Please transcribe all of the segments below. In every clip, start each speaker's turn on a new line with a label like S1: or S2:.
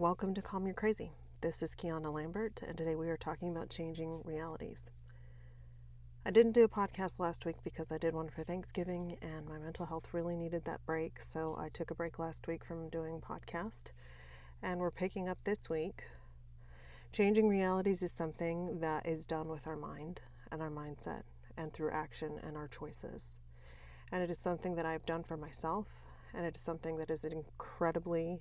S1: welcome to Calm Your Crazy. This is Kiana Lambert, and today we are talking about changing realities. I didn't do a podcast last week because I did one for Thanksgiving, and my mental health really needed that break, so I took a break last week from doing podcast, and we're picking up this week. Changing realities is something that is done with our mind and our mindset, and through action and our choices. And it is something that I've done for myself, and it is something that is incredibly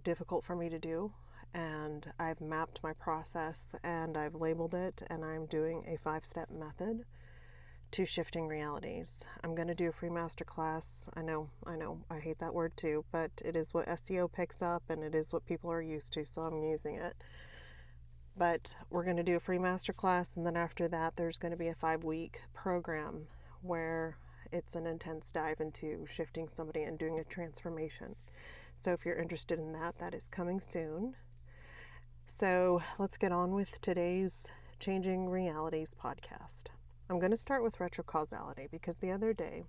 S1: difficult for me to do, and I've mapped my process and I've labeled it, and I'm doing a 5-step method to shifting realities. I'm going to do a free masterclass. I know, I hate that word too, but it is what SEO picks up and it is what people are used to, so I'm using it. But we're going to do a free masterclass, and then after that there's going to be a 5-week program where it's an intense dive into shifting somebody and doing a transformation. So if you're interested in that, that is coming soon. So let's get on with today's Changing Realities podcast. I'm going to start with retrocausality because the other day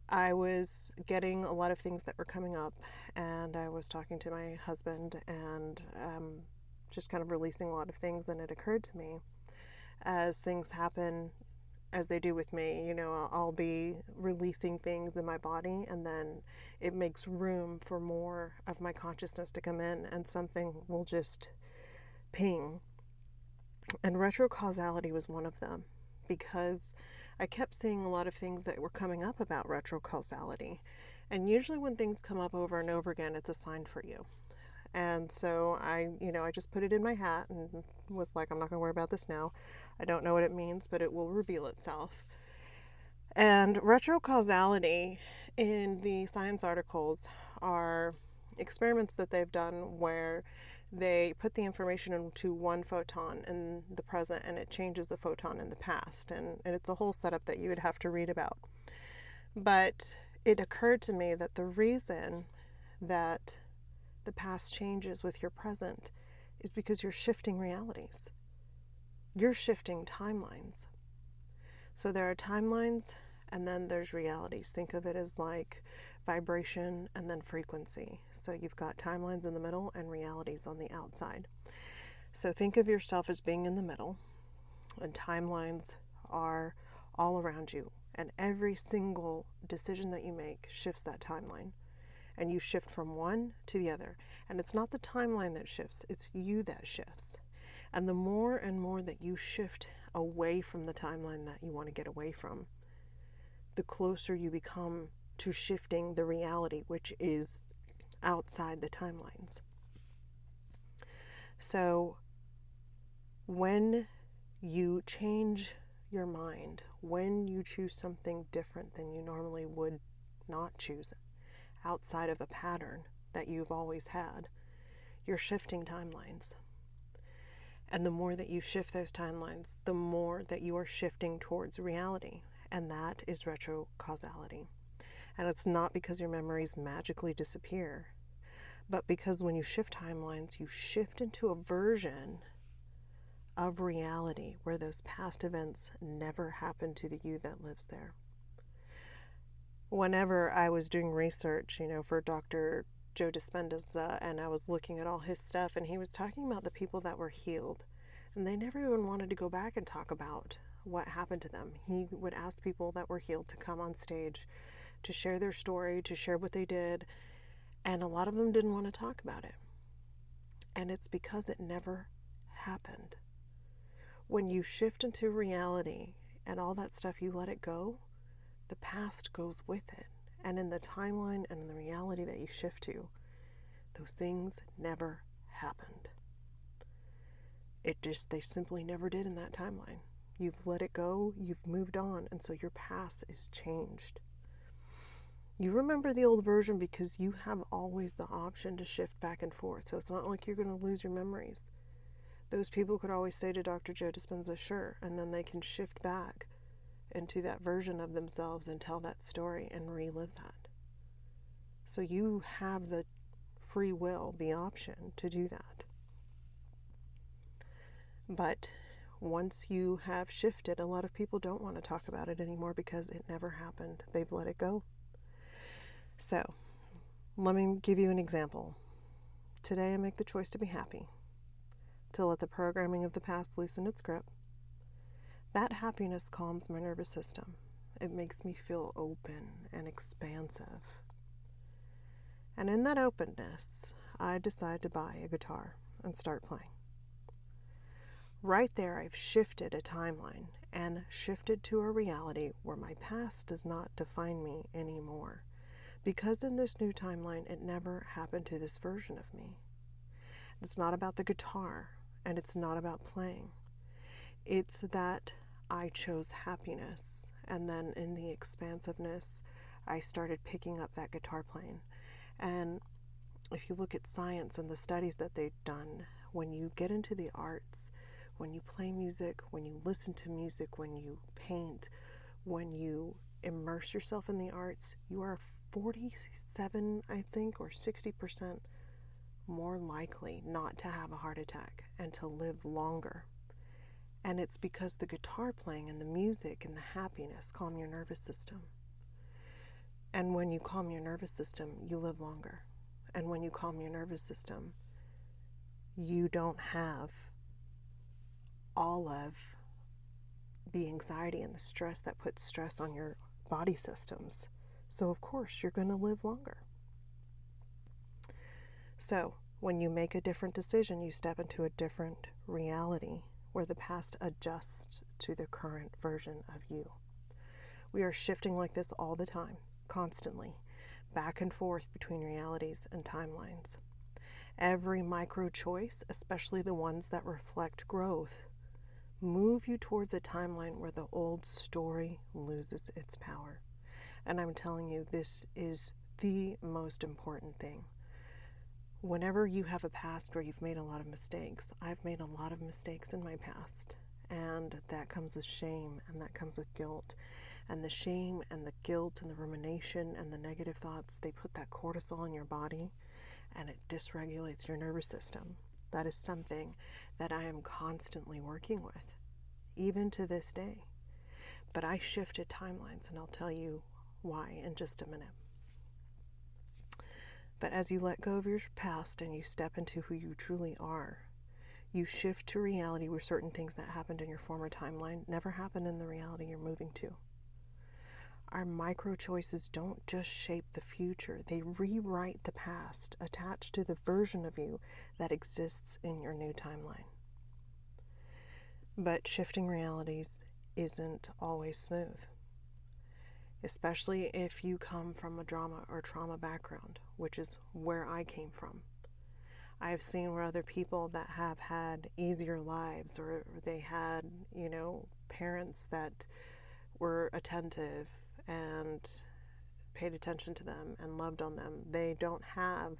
S1: I was getting a lot of things that were coming up, and I was talking to my husband and just kind of releasing a lot of things, and it occurred to me, as things happen as they do with me, I'll be releasing things in my body, and then it makes room for more of my consciousness to come in, and something will just ping. And retrocausality was one of them, because I kept seeing a lot of things that were coming up about retrocausality. And usually when things come up over and over again, it's a sign for you. And so I just put it in my hat and was like, I'm not going to worry about this now. I don't know what it means, but it will reveal itself. And retrocausality in the science articles are experiments that they've done where they put the information into one photon in the present, and it changes the photon in the past. And it's a whole setup that you would have to read about. But it occurred to me that the reason that the past changes with your present is because you're shifting realities. You're shifting timelines. So there are timelines, and then there's realities. Think of it as like vibration and then frequency. So you've got timelines in the middle and realities on the outside. So think of yourself as being in the middle, and timelines are all around you. And every single decision that you make shifts that timeline. And you shift from one to the other. And it's not the timeline that shifts, it's you that shifts. And the more and more that you shift away from the timeline that you want to get away from, the closer you become to shifting the reality, which is outside the timelines. So when you change your mind, when you choose something different than you normally would not choose, outside of a pattern that you've always had, you're shifting timelines. And the more that you shift those timelines, the more that you are shifting towards reality. And that is retrocausality. And it's not because your memories magically disappear, but because when you shift timelines, you shift into a version of reality where those past events never happened to the you that lives there. Whenever I was doing research, for Dr. Joe Dispenza, and I was looking at all his stuff, and he was talking about the people that were healed, and they never even wanted to go back and talk about what happened to them. He would ask people that were healed to come on stage, to share their story, to share what they did, and a lot of them didn't want to talk about it. And it's because it never happened. When you shift into reality and all that stuff, you let it go, the past goes with it. And in the timeline and in the reality that you shift to, those things never happened. They simply never did in that timeline. You've let it go, you've moved on, and so your past is changed. You remember the old version because you have always the option to shift back and forth, so it's not like you're going to lose your memories. Those people could always say to Dr. Joe Dispenza, sure, and then they can shift back into that version of themselves and tell that story and relive that. So you have the free will, the option to do that. But once you have shifted, a lot of people don't want to talk about it anymore because it never happened. They've let it go. So let me give you an example. Today I make the choice to be happy, to let the programming of the past loosen its grip. That happiness calms my nervous system. It makes me feel open and expansive. And in that openness, I decide to buy a guitar and start playing. Right there, I've shifted a timeline and shifted to a reality where my past does not define me anymore. Because in this new timeline, it never happened to this version of me. It's not about the guitar, and it's not about playing. It's that I chose happiness, and then in the expansiveness, I started picking up that guitar playing. And if you look at science and the studies that they've done, when you get into the arts, when you play music, when you listen to music, when you paint, when you immerse yourself in the arts, you are 47, I think, or 60% more likely not to have a heart attack and to live longer. And it's because the guitar playing and the music and the happiness calm your nervous system. And when you calm your nervous system, you live longer. And when you calm your nervous system, you don't have all of the anxiety and the stress that puts stress on your body systems. So of course you're going to live longer. So when you make a different decision, you step into a different reality where the past adjusts to the current version of you. We are shifting like this all the time, constantly, back and forth between realities and timelines. Every micro choice, especially the ones that reflect growth, move you towards a timeline where the old story loses its power. And I'm telling you, this is the most important thing. Whenever you have a past where you've made a lot of mistakes, I've made a lot of mistakes in my past, and that comes with shame, and that comes with guilt. And the shame and the guilt and the rumination and the negative thoughts, they put that cortisol in your body, and it dysregulates your nervous system. That is something that I am constantly working with, even to this day. But I shifted timelines, and I'll tell you why in just a minute. But as you let go of your past and you step into who you truly are, you shift to reality where certain things that happened in your former timeline never happen in the reality you're moving to. Our micro choices don't just shape the future, they rewrite the past attached to the version of you that exists in your new timeline. But shifting realities isn't always smooth, especially if you come from a drama or trauma background, which is where I came from. I've seen where other people that have had easier lives, or they had, parents that were attentive and paid attention to them and loved on them, they don't have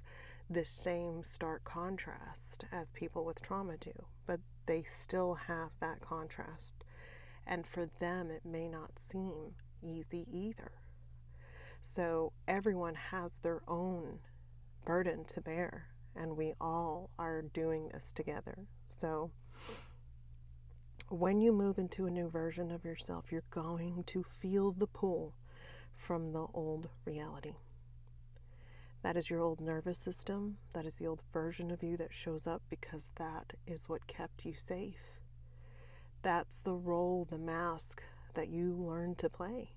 S1: this same stark contrast as people with trauma do, but they still have that contrast. And for them, it may not seem easy either. So everyone has their own burden to bear, and we all are doing this together. So when you move into a new version of yourself, you're going to feel the pull from the old reality. That is your old nervous system. That is the old version of you that shows up because that is what kept you safe. That's the role, the mask that you learned to play.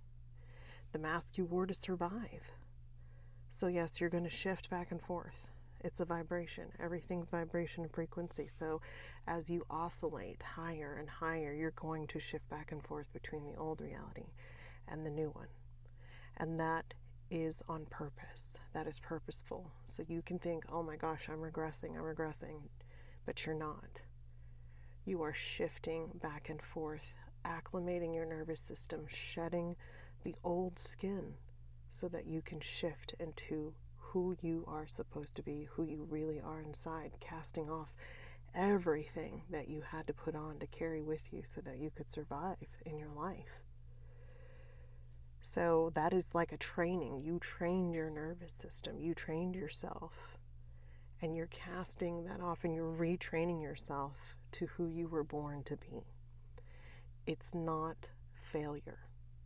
S1: The mask you wore to survive. So yes, you're going to shift back and forth. It's a vibration. Everything's vibration and frequency. So as you oscillate higher and higher, you're going to shift back and forth between the old reality and the new one. And that is on purpose. That is purposeful. So you can think, oh my gosh, I'm regressing, but you're not. You are shifting back and forth, acclimating your nervous system, shedding the old skin so that you can shift into who you are supposed to be, who you really are inside, casting off everything that you had to put on to carry with you so that you could survive in your life. So that is like a training. You trained your nervous system. You trained yourself. And you're casting that off and you're retraining yourself to who you were born to be. It's not failure.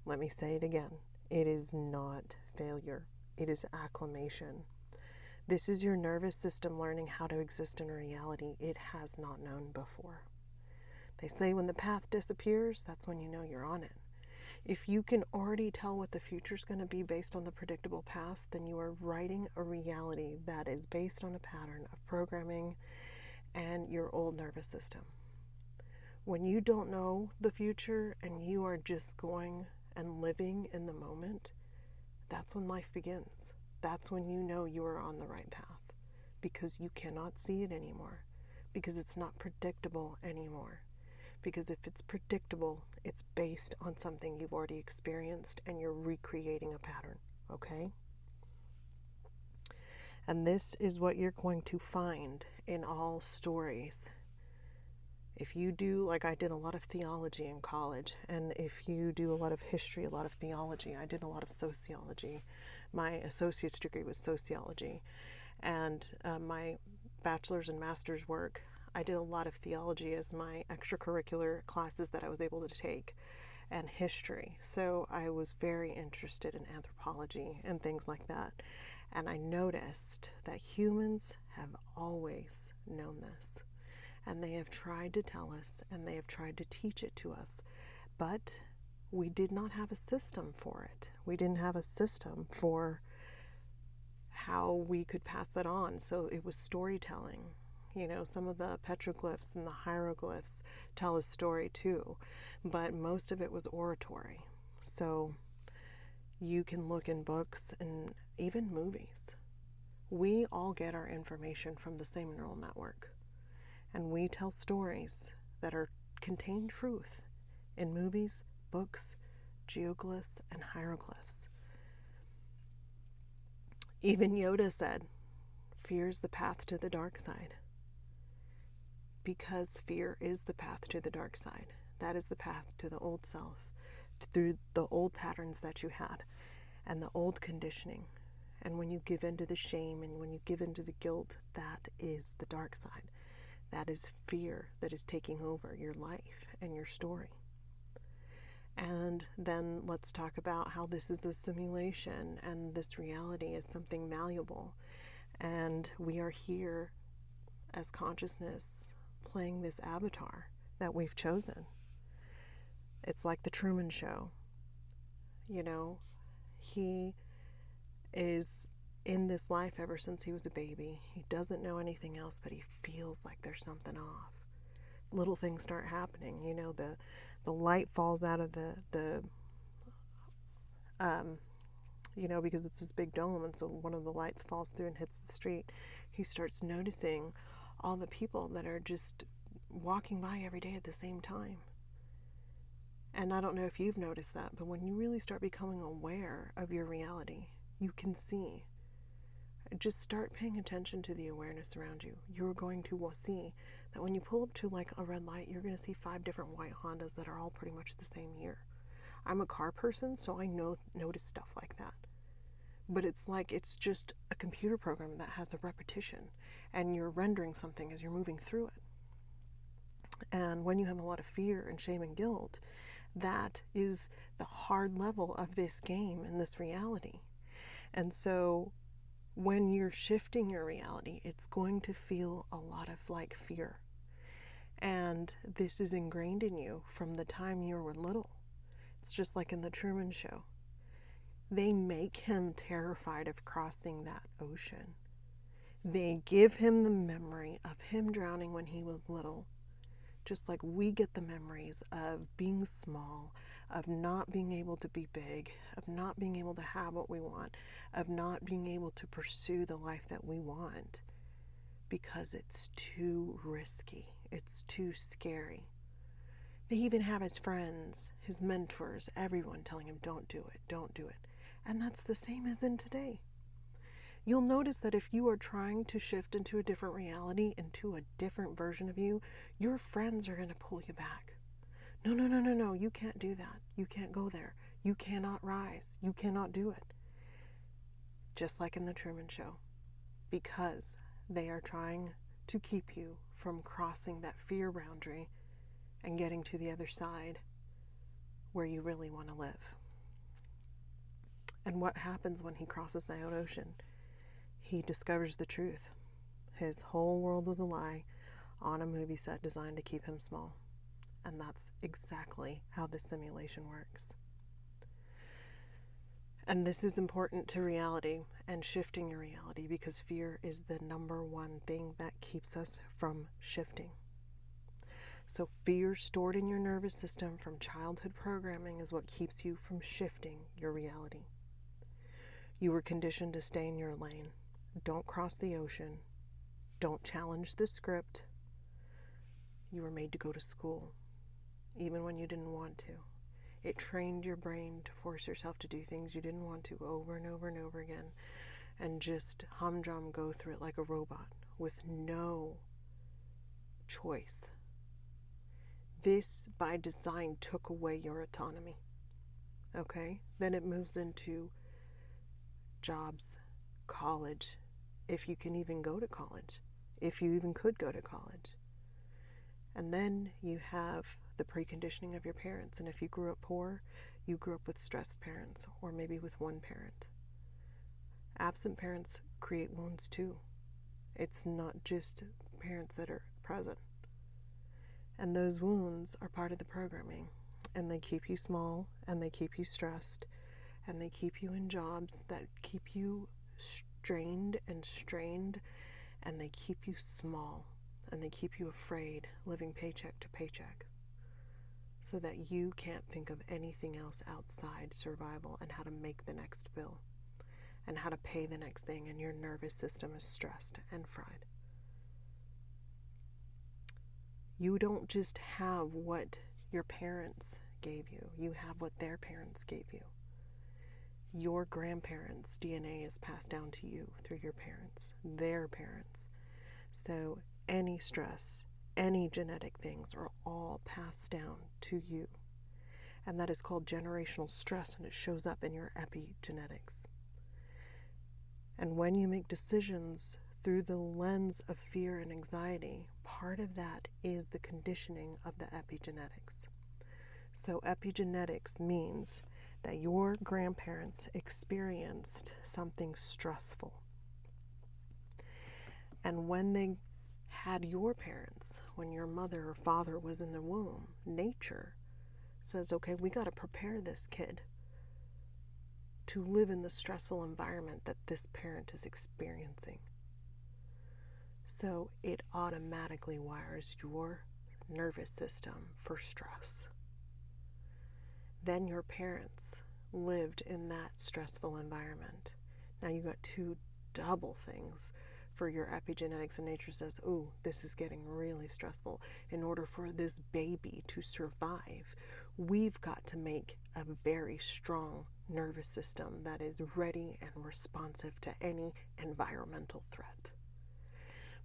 S1: Let me say it again. It is not failure. It is acclimation. This is your nervous system learning how to exist in a reality it has not known before. They say when the path disappears, that's when you know you're on it. If you can already tell what the future's going to be based on the predictable past, then you are writing a reality that is based on a pattern of programming and your old nervous system. When you don't know the future and you are just going and living in the moment, that's when life begins. That's when you know you are on the right path, because you cannot see it anymore, because it's not predictable anymore. Because if it's predictable, it's based on something you've already experienced and you're recreating a pattern, okay? And this is what you're going to find in all stories. If you do, like I did a lot of theology in college, and if you do a lot of history, a lot of theology, I did a lot of sociology. My associate's degree was sociology, and my bachelor's and master's work, I did a lot of theology as my extracurricular classes that I was able to take, and history. So I was very interested in anthropology and things like that. And I noticed that humans have always known this. And they have tried to tell us, and they have tried to teach it to us. But we did not have a system for it. We didn't have a system for how we could pass that on. So it was storytelling. You know, some of the petroglyphs and the hieroglyphs tell a story too, but most of it was oratory. So you can look in books and even movies. We all get our information from the same neural network. And we tell stories that contain truth in movies, books, geoglyphs, and hieroglyphs. Even Yoda said, fear is the path to the dark side. Because fear is the path to the dark side. That is the path to the old self, through the old patterns that you had, and the old conditioning. And when you give in to the shame and when you give in to the guilt, that is the dark side. That is fear that is taking over your life and your story. And then let's talk about how this is a simulation and this reality is something malleable. And we are here as consciousness playing this avatar that we've chosen. It's like the Truman Show. You know, he is in this life ever since he was a baby. He doesn't know anything else, but he feels like there's something off. Little things start happening. You know, the light falls out of you know, because it's this big dome, and so one of the lights falls through and hits the street. He starts noticing all the people that are just walking by every day at the same time. And I don't know if you've noticed that, but when you really start becoming aware of your reality, you can see. Just start paying attention to the awareness around you. You're going to see that when you pull up to like a red light, you're going to see 5 different white Hondas that are all pretty much the same year. I'm a car person, so I notice stuff like that. But it's like it's just a computer program that has a repetition, and you're rendering something as you're moving through it. And when you have a lot of fear and shame and guilt, that is the hard level of this game and this reality. And so when you're shifting your reality, it's going to feel a lot of like fear. And this is ingrained in you from the time you were little. It's just like in the Truman Show. They make him terrified of crossing that ocean. They give him the memory of him drowning when he was little. Just like we get the memories of being small, of not being able to be big, of not being able to have what we want, of not being able to pursue the life that we want because it's too risky, it's too scary. They even have his friends, his mentors, everyone telling him, don't do it, don't do it. And that's the same as in today. You'll notice that if you are trying to shift into a different reality, into a different version of you, your friends are going to pull you back. No, you can't do that. You can't go there. You cannot rise. You cannot do it. Just like in the Truman Show. Because they are trying to keep you from crossing that fear boundary and getting to the other side where you really want to live. And what happens when he crosses that ocean? he discovers the truth. His whole world was a lie on a movie set designed to keep him small. And that's exactly how the simulation works. And this is important to reality and shifting your reality, because fear is the number one thing that keeps us from shifting. So fear stored in your nervous system from childhood programming is what keeps you from shifting your reality. You were conditioned to stay in your lane. Don't cross the ocean. Don't challenge the script. You were made to go to school, even when you didn't want to. It trained your brain to force yourself to do things you didn't want to over and over and over again, and just humdrum go through it like a robot with no choice. This, by design, took away your autonomy. Okay? Then it moves into jobs, college, if you can even go to college, if you even could go to college. And then you have the preconditioning of your parents. And if you grew up poor, you grew up with stressed parents, or maybe with one parent. Absent parents create wounds too. It's not just parents that are present. And those wounds are part of the programming. And they keep you small, and they keep you stressed, and they keep you in jobs that keep you strained, and they keep you small, and they keep you afraid, living paycheck to paycheck, so that you can't think of anything else outside survival and how to make the next bill and how to pay the next thing, and your nervous system is stressed and fried. You don't just have what your parents gave you, you have what their parents gave you. Your grandparents' DNA is passed down to you through your parents, their parents. So any stress, any genetic things are all passed down to you. And that is called generational stress, and it shows up in your epigenetics. And when you make decisions through the lens of fear and anxiety, part of that is the conditioning of the epigenetics. So epigenetics means that your grandparents experienced something stressful. And when they had your parents, when your mother or father was in the womb, nature says, okay, we got to prepare this kid to live in the stressful environment that this parent is experiencing. So it automatically wires your nervous system for stress. Then your parents lived in that stressful environment. Now you got two double things for your epigenetics, and nature says, oh, this is getting really stressful. In order for this baby to survive, we've got to make a very strong nervous system that is ready and responsive to any environmental threat.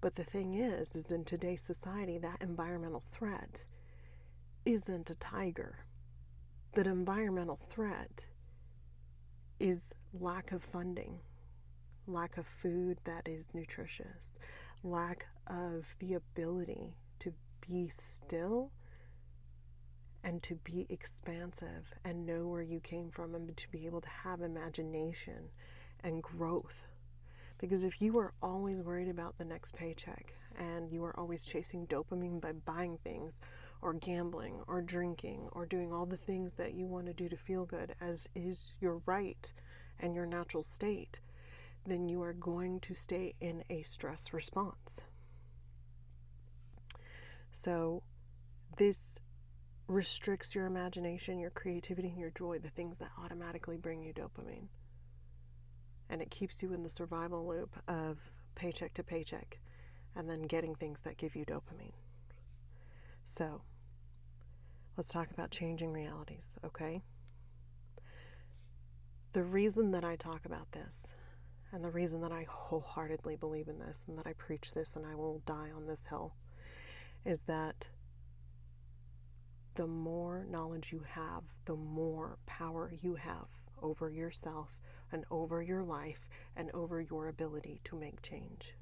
S1: But the thing is in today's society, that environmental threat isn't a tiger. That environmental threat is lack of funding, lack of food that is nutritious, lack of the ability to be still and to be expansive and know where you came from, and to be able to have imagination and growth. Because if you are always worried about the next paycheck, and you are always chasing dopamine by buying things or gambling or drinking or doing all the things that you want to do to feel good, as is your right and your natural state, then you are going to stay in a stress response. So this restricts your imagination, your creativity, and your joy, the things that automatically bring you dopamine. And it keeps you in the survival loop of paycheck to paycheck, and then getting things that give you dopamine. So let's talk about changing realities, okay? The reason that I talk about this, and the reason that I wholeheartedly believe in this, and that I preach this, and I will die on this hill, is that the more knowledge you have, the more power you have over yourself and over your life and over your ability to make change.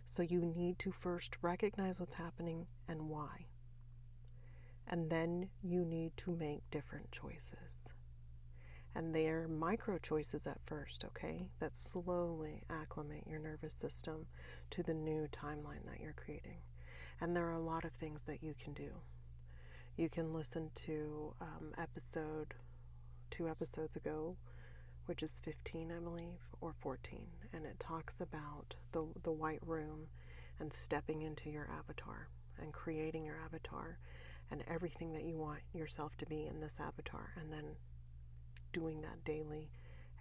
S1: So you need to first recognize what's happening and why. And then you need to make different choices. And they are micro choices at first, okay, that slowly acclimate your nervous system to the new timeline that you're creating. And there are a lot of things that you can do. You can listen to two episodes ago, which is 15, I believe, or 14, and it talks about the white room and stepping into your avatar and creating your avatar and everything that you want yourself to be in this avatar, and then doing that daily,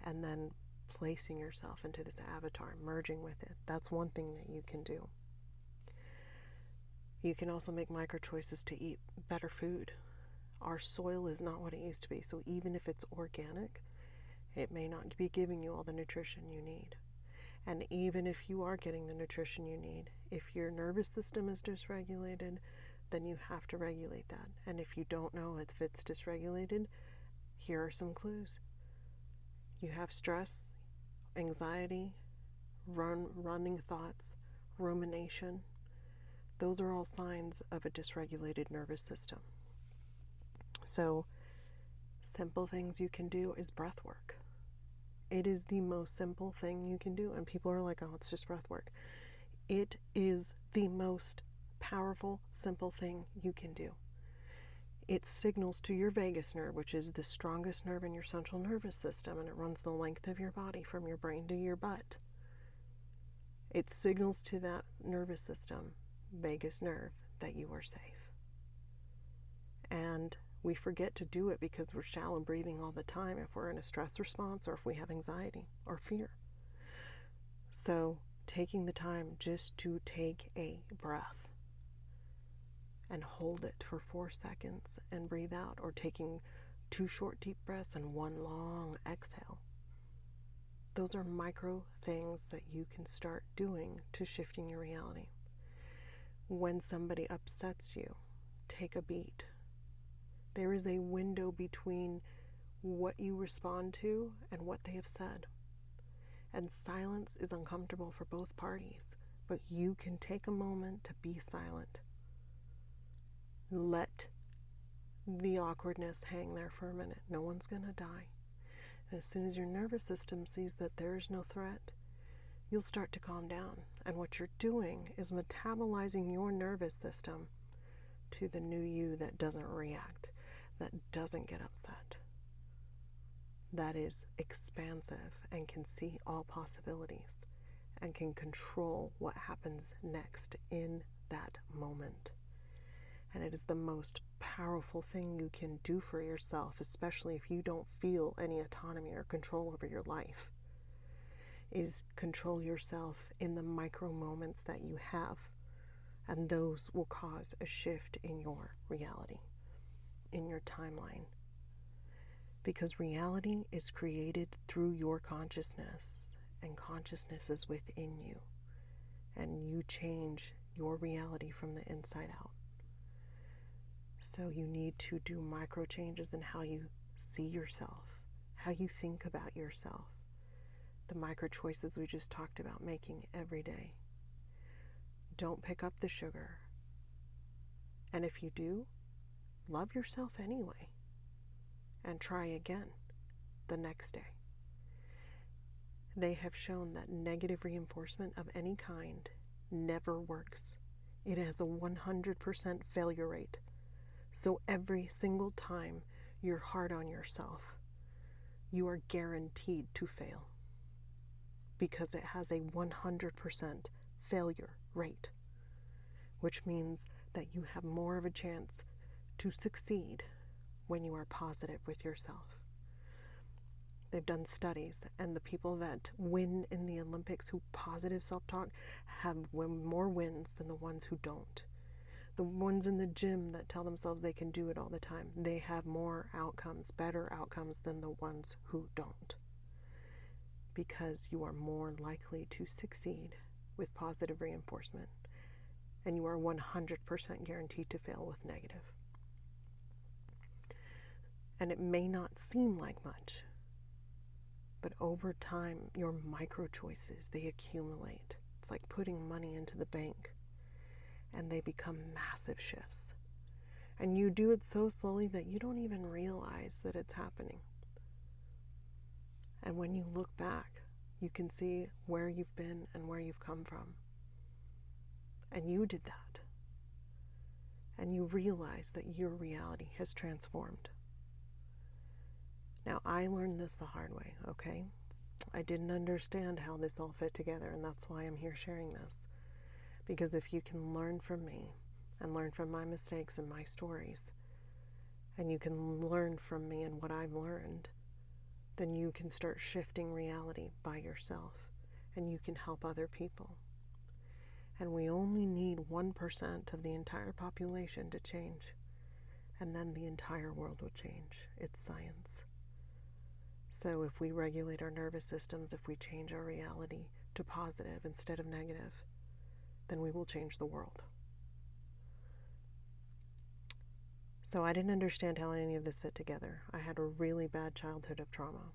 S1: and then placing yourself into this avatar, merging with it. That's one thing that you can do. You can also make micro choices to eat better food. Our soil is not what it used to be, so even if it's organic, it may not be giving you all the nutrition you need. And even if you are getting the nutrition you need, if your nervous system is dysregulated, then you have to regulate that. And if you don't know if it's dysregulated, here are some clues. You have stress, anxiety, running thoughts, rumination. Those are all signs of a dysregulated nervous system. So, simple things you can do is breath work. It is the most simple thing you can do, and people are like, oh, it's just breath work. It is the most powerful, simple thing you can do. It signals to your vagus nerve, which is the strongest nerve in your central nervous system, and it runs the length of your body from your brain to your butt. It signals to that nervous system, vagus nerve, that you are safe. And we forget to do it because we're shallow breathing all the time if we're in a stress response or if we have anxiety or fear. So taking the time just to take a breath and hold it for 4 seconds and breathe out, or taking 2 short deep breaths and 1 long exhale. Those are micro things that you can start doing to shifting your reality. When somebody upsets you, take a beat. There is a window between what you respond to and what they have said. And silence is uncomfortable for both parties, but you can take a moment to be silent. Let the awkwardness hang there for a minute. No one's going to die. And as soon as your nervous system sees that there is no threat, you'll start to calm down. And what you're doing is metabolizing your nervous system to the new you that doesn't react, that doesn't get upset, that is expansive and can see all possibilities and can control what happens next in that moment. And it is the most powerful thing you can do for yourself, especially if you don't feel any autonomy or control over your life, is control yourself in the micro moments that you have. And those will cause a shift in your reality, in your timeline. Because reality is created through your consciousness, and consciousness is within you. And you change your reality from the inside out. So you need to do micro changes in how you see yourself, how you think about yourself, the micro choices we just talked about making every day. Don't pick up the sugar. And if you do, love yourself anyway. And try again the next day. They have shown that negative reinforcement of any kind never works. It has a 100% failure rate. So every single time you're hard on yourself, you are guaranteed to fail. Because it has a 100% failure rate. Which means that you have more of a chance to succeed when you are positive with yourself. They've done studies, and the people that win in the Olympics who positive self-talk have more wins than the ones who don't. The ones in the gym that tell themselves they can do it all the time, they have more outcomes, better outcomes than the ones who don't. Because you are more likely to succeed with positive reinforcement, and you are 100% guaranteed to fail with negative. And it may not seem like much, but over time, your micro choices, they accumulate. It's like putting money into the bank, and they become massive shifts. And you do it so slowly that you don't even realize that it's happening. And when you look back, you can see where you've been and where you've come from. And you did that. And you realize that your reality has transformed. Now, I learned this the hard way, okay? I didn't understand how this all fit together, and that's why I'm here sharing this. Because if you can learn from me and learn from my mistakes and my stories, and you can learn from me and what I've learned, then you can start shifting reality by yourself, and you can help other people. And we only need 1% of the entire population to change, and then the entire world will change. It's science. So if we regulate our nervous systems, if we change our reality to positive instead of negative, then we will change the world. So I didn't understand how any of this fit together. I had a really bad childhood of trauma.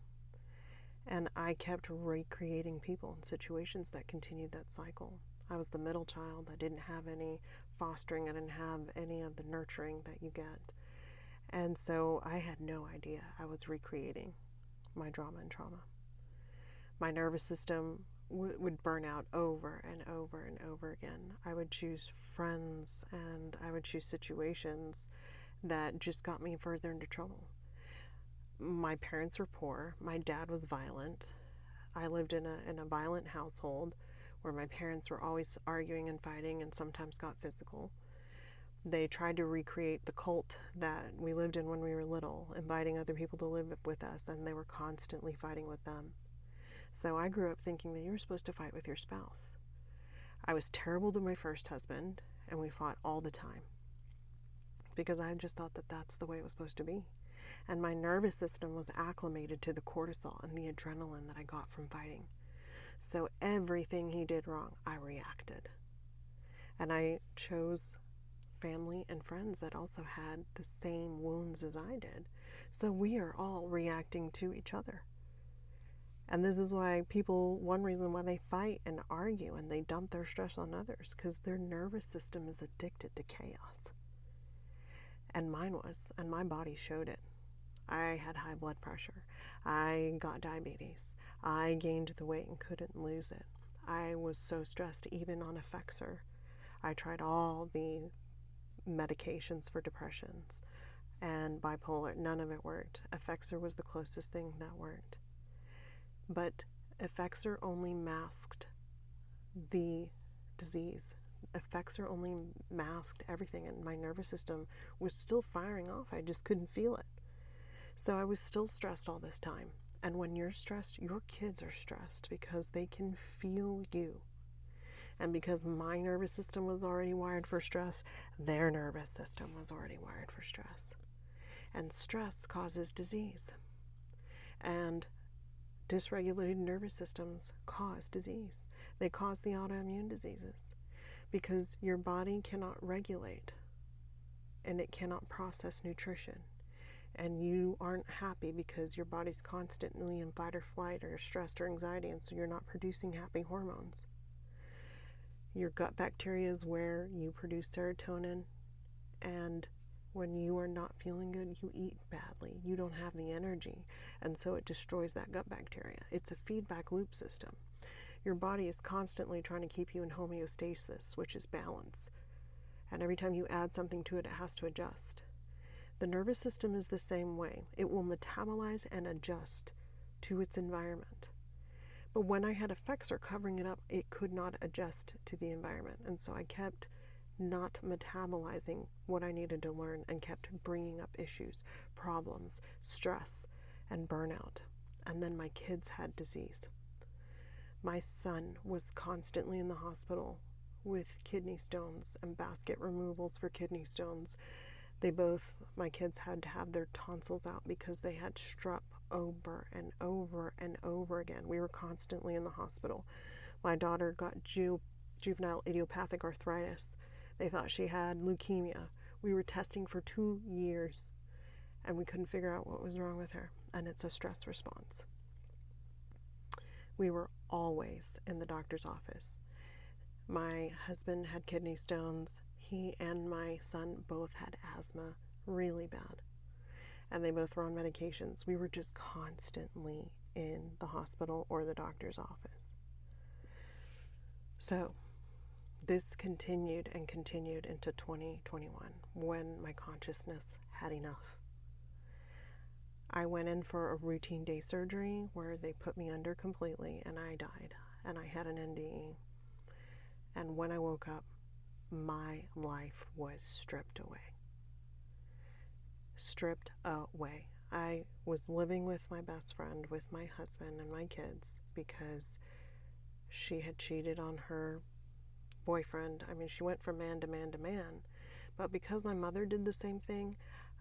S1: And I kept recreating people and situations that continued that cycle. I was the middle child. I didn't have any fostering. I didn't have any of the nurturing that you get. And so I had no idea I was recreating my drama and trauma. My nervous system would burn out over and over and over again. I would choose friends and I would choose situations that just got me further into trouble. My parents were poor. My dad was violent. I lived in a violent household where my parents were always arguing and fighting and sometimes got physical. They tried to recreate the cult that we lived in when we were little, inviting other people to live with us, and they were constantly fighting with them. So I grew up thinking that you were supposed to fight with your spouse. I was terrible to my first husband, and we fought all the time because I just thought that that's the way it was supposed to be. And my nervous system was acclimated to the cortisol and the adrenaline that I got from fighting. So everything he did wrong, I reacted. And I chose family and friends that also had the same wounds as I did. So we are all reacting to each other. And this is why one reason why they fight and argue and they dump their stress on others, because their nervous system is addicted to chaos. And mine was, and my body showed it. I had high blood pressure. I got diabetes. I gained the weight and couldn't lose it. I was so stressed, even on Effexor. I tried all the medications for depressions and bipolar. None of it worked. Effexor was the closest thing that worked. But Effexor only masked the disease. Effexor only masked everything, and my nervous system was still firing off. I just couldn't feel it. So I was still stressed all this time. And when you're stressed, your kids are stressed because they can feel you. And because my nervous system was already wired for stress, their nervous system was already wired for stress. And stress causes disease. And dysregulated nervous systems cause disease. They cause the autoimmune diseases because your body cannot regulate and it cannot process nutrition. And you aren't happy because your body's constantly in fight or flight or stressed or anxiety, and so you're not producing happy hormones. Your gut bacteria is where you produce serotonin, and when you are not feeling good, you eat badly. You don't have the energy, and so it destroys that gut bacteria. It's a feedback loop system. Your body is constantly trying to keep you in homeostasis, which is balance. And every time you add something to it, it has to adjust. The nervous system is the same way. It will metabolize and adjust to its environment. But when I had Effexor covering it up, it could not adjust to the environment. And so I kept not metabolizing what I needed to learn and kept bringing up issues, problems, stress, and burnout. And then my kids had disease. My son was constantly in the hospital with kidney stones and basket removals for kidney stones. My kids had to have their tonsils out because they had strep over and over and over again. We were constantly in the hospital. My daughter got juvenile idiopathic arthritis. They thought she had leukemia. We were testing for 2 years and we couldn't figure out what was wrong with her. And it's a stress response. We were always in the doctor's office. My husband had kidney stones. He and my son both had asthma really bad. and they both were on medications. We were just constantly in the hospital or the doctor's office. So this continued and continued into 2021 when my consciousness had enough. I went in for a routine day surgery where they put me under completely, and I died, and I had an NDE. And when I woke up, my life was stripped away. Stripped away. I was living with my best friend, with my husband and my kids, because she had cheated on her boyfriend. I mean, she went from man to man to man. But because my mother did the same thing,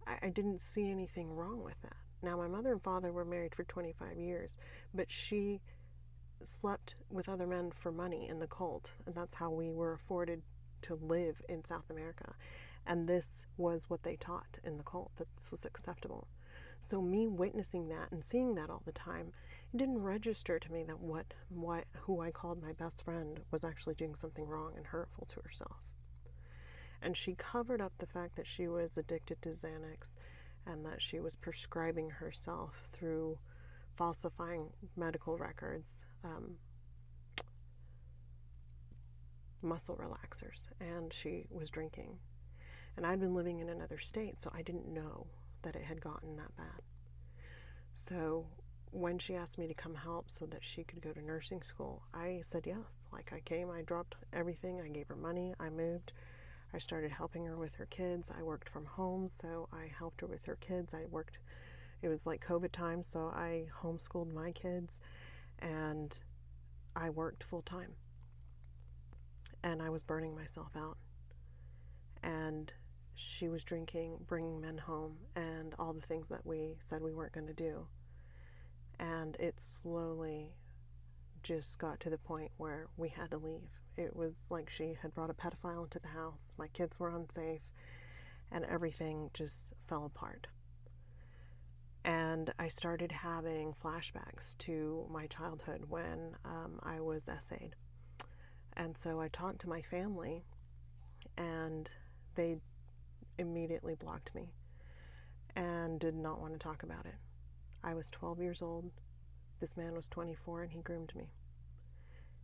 S1: I didn't see anything wrong with that. Now, my mother and father were married for 25 years, but she slept with other men for money in the cult, and that's how we were afforded to live in South America. And this was what they taught in the cult, that this was acceptable. So me witnessing that and seeing that all the time, it didn't register to me that who I called my best friend was actually doing something wrong and hurtful to herself. And she covered up the fact that she was addicted to Xanax and that she was prescribing herself through falsifying medical records, muscle relaxers, and she was drinking. And I'd been living in another state, so I didn't know that it had gotten that bad. So when she asked me to come help so that she could go to nursing school, I said yes. Like, I came, I dropped everything, I gave her money, I moved. I started helping her with her kids. I worked from home, so I helped her with her kids. It was like COVID time, so I homeschooled my kids, and I worked full time. And I was burning myself out. And she was drinking, bringing men home, and all the things that we said we weren't going to do. And it slowly just got to the point where we had to leave. It was like she had brought a pedophile into the house. My kids were unsafe, and everything just fell apart. And I started having flashbacks to my childhood when I was essayed. And so I talked to my family, and they immediately blocked me and did not want to talk about it. I was 12 years old. This man was 24, and he groomed me.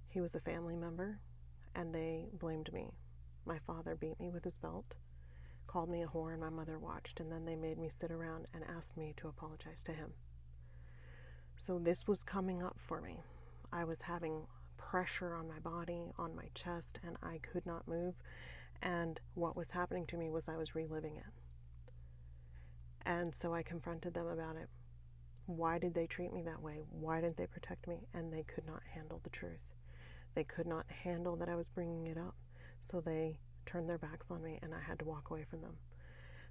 S1: He was a family member, and they blamed me. My father beat me with his belt, called me a whore, and my mother watched, and then they made me sit around and asked me to apologize to him. So this was coming up for me. I was having pressure on my body, on my chest, and I could not move. And what was happening to me was I was reliving it. And so I confronted them about it. Why did they treat me that way? Why didn't they protect me? And they could not handle the truth. They could not handle that I was bringing it up. So they turned their backs on me, and I had to walk away from them.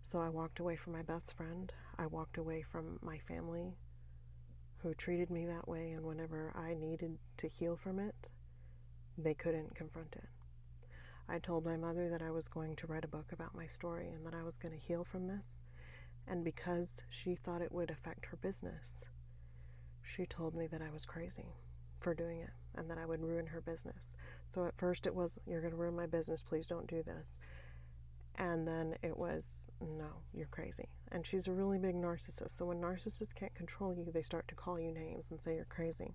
S1: So I walked away from my best friend. I walked away from my family who treated me that way, and whenever I needed to heal from it, they couldn't confront it. I told my mother that I was going to write a book about my story and that I was going to heal from this. And because she thought it would affect her business, she told me that I was crazy for doing it and that I would ruin her business. So at first it was, you're going to ruin my business, please don't do this. And then it was, no, you're crazy. And she's a really big narcissist. So when narcissists can't control you, they start to call you names and say you're crazy.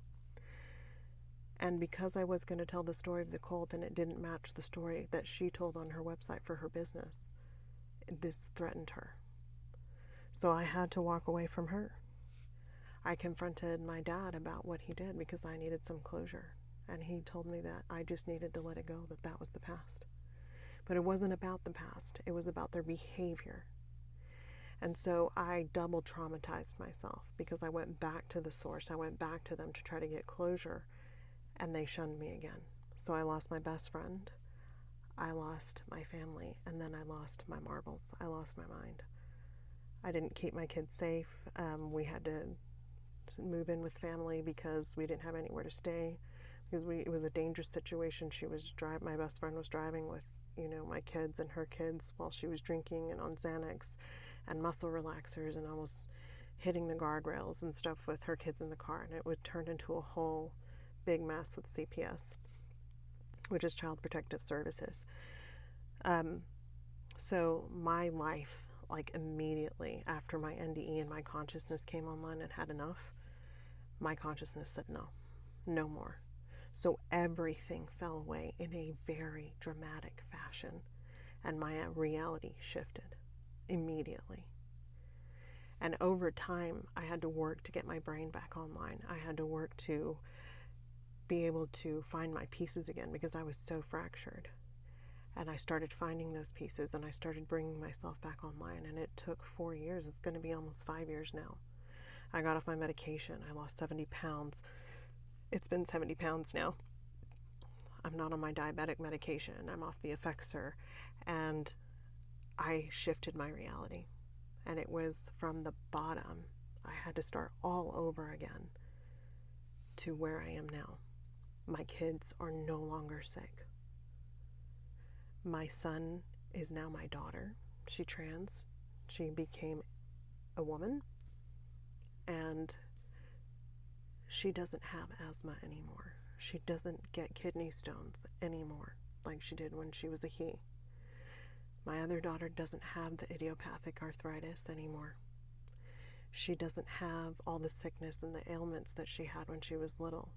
S1: And because I was going to tell the story of the cult and it didn't match the story that she told on her website for her business, this threatened her. So I had to walk away from her. I confronted my dad about what he did because I needed some closure. And he told me that I just needed to let it go, that was the past. But it wasn't about the past. It was about their behavior. And so I double traumatized myself because I went back to the source. I went back to them to try to get closure, and they shunned me again. So I lost my best friend. I lost my family, and then I lost my marbles. I lost my mind. I didn't keep my kids safe. We had to move in with family because we didn't have anywhere to stay. Because it was a dangerous situation. My best friend was driving with, my kids and her kids while she was drinking and on Xanax and muscle relaxers and almost hitting the guardrails and stuff with her kids in the car. And it would turn into a whole big mess with CPS, which is Child Protective Services. So my life like immediately after my NDE and my consciousness came online and had enough, my consciousness said no more. So everything fell away in a very dramatic fashion, and my reality shifted immediately. And over time, I had to work to get my brain back online. I had to work to be able to find my pieces again because I was so fractured. And I started finding those pieces, and I started bringing myself back online, and it took 4 years. It's going to be almost 5 years now. I got off my medication. I lost 70 pounds. It's been 70 pounds now. I'm not on my diabetic medication. I'm off the Effexor, and I shifted my reality. And it was from the bottom. I had to start all over again to where I am now. My kids are no longer sick. My son is now my daughter. She's trans. She became a woman, and she doesn't have asthma anymore. She doesn't get kidney stones anymore like she did when she was a he. My other daughter doesn't have the idiopathic arthritis anymore. She doesn't have all the sickness and the ailments that she had when she was little.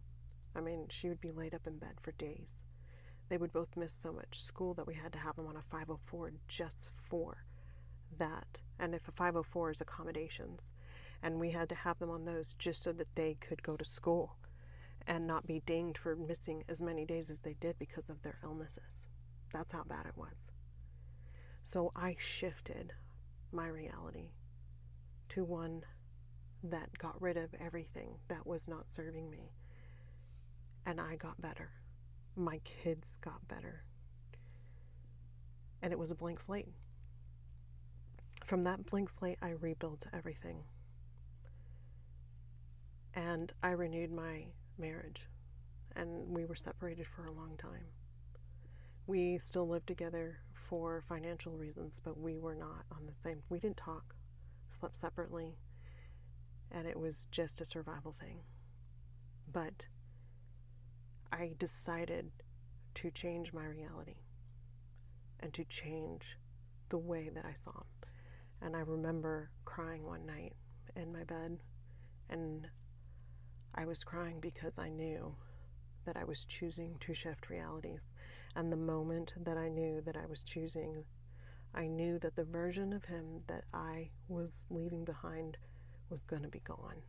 S1: I mean, she would be laid up in bed for days. They would both miss so much school that we had to have them on a 504 just for that. And if a 504 is accommodations, and we had to have them on those just so that they could go to school and not be dinged for missing as many days as they did because of their illnesses. That's how bad it was. So I shifted my reality to one that got rid of everything that was not serving me. And I got better. My kids got better. And it was a blank slate. From that blank slate, I rebuilt everything. And I renewed my marriage. And we were separated for a long time. We still lived together for financial reasons, but we were not on the same. We didn't talk, slept separately, and it was just a survival thing. But I decided to change my reality and to change the way that I saw him. And I remember crying one night in my bed, and I was crying because I knew that I was choosing to shift realities. And the moment that I knew that I was choosing, I knew that the version of him that I was leaving behind was going to be gone.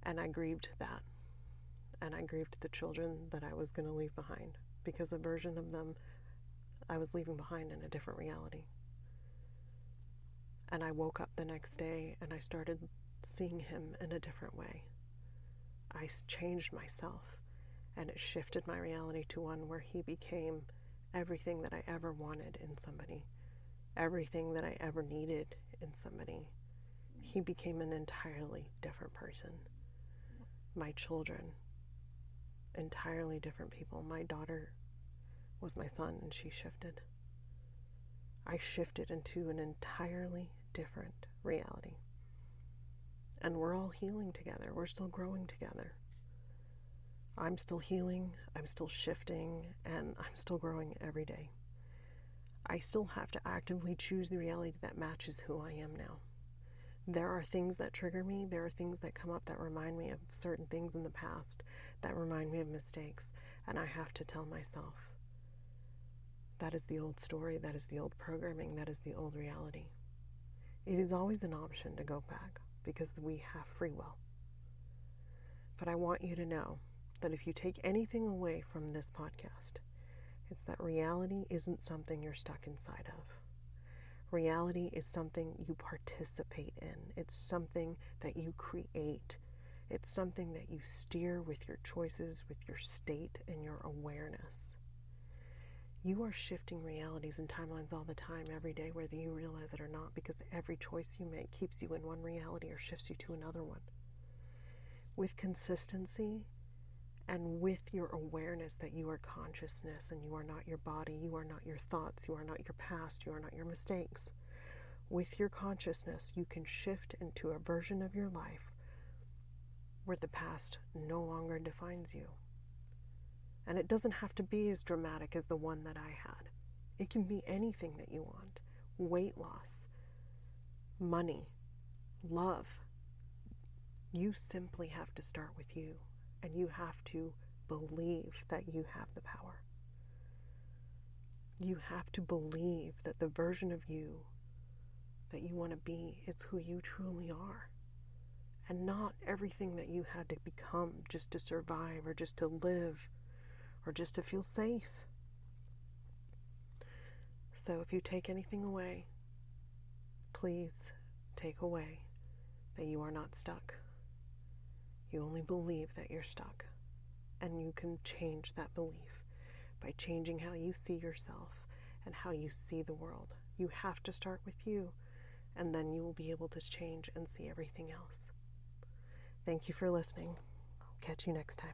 S1: And I grieved that. And I grieved the children that I was going to leave behind, because a version of them I was leaving behind in a different reality. And I woke up the next day and I started seeing him in a different way. I changed myself, and it shifted my reality to one where he became everything that I ever wanted in somebody, everything that I ever needed in somebody. He became an entirely different person. My children, entirely different people. My daughter was my son, and she shifted. I shifted into an entirely different reality. And we're all healing together. We're still growing together. I'm still healing, I'm still shifting, and I'm still growing every day. I still have to actively choose the reality that matches who I am now. There are things that trigger me. There are things that come up that remind me of certain things in the past, that remind me of mistakes, and I have to tell myself, that is the old story, that is the old programming, that is the old reality. It is always an option to go back, because we have free will. But I want you to know that if you take anything away from this podcast, it's that reality isn't something you're stuck inside of. Reality is something you participate in. It's something that you create. It's something that you steer with your choices, with your state, and your awareness. You are shifting realities and timelines all the time, every day, whether you realize it or not, because every choice you make keeps you in one reality or shifts you to another one. With consistency and with your awareness that you are consciousness and you are not your body, you are not your thoughts, you are not your past, you are not your mistakes. With your consciousness, you can shift into a version of your life where the past no longer defines you. And it doesn't have to be as dramatic as the one that I had. It can be anything that you want. weight loss, money, love. You simply have to start with you, and you have to believe that you have the power. You have to believe that the version of you that you want to be is who you truly are, and not everything that you had to become just to survive or just to live or just to feel safe. So if you take anything away, please take away that you are not stuck. You only believe that you're stuck, and you can change that belief by changing how you see yourself and how you see the world. You have to start with you, and then you will be able to change and see everything else. Thank you for listening. I'll catch you next time.